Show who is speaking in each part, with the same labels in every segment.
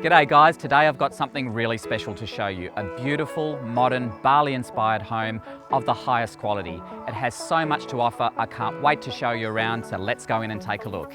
Speaker 1: G'day guys, today I've got something really special to show you. A beautiful, modern, Bali-inspired home of the highest quality. It has so much to offer, I can't wait to show you around, so let's go in and take a look.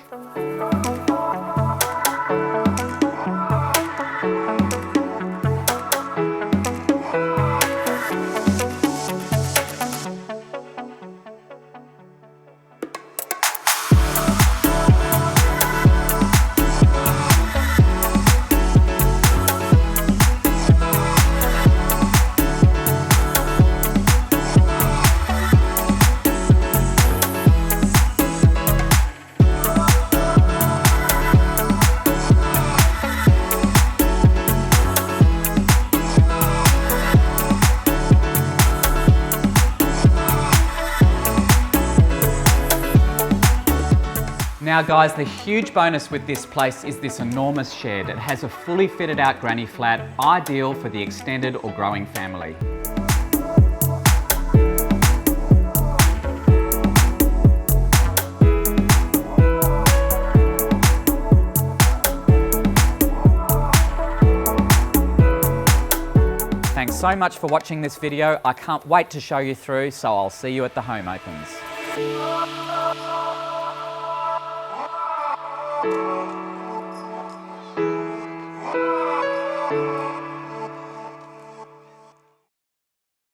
Speaker 1: Now guys, the huge bonus with this place is this enormous shed. It has a fully fitted out granny flat, ideal for the extended or growing family. Thanks so much for watching this video. I can't wait to show you through, so I'll see you at the home opens.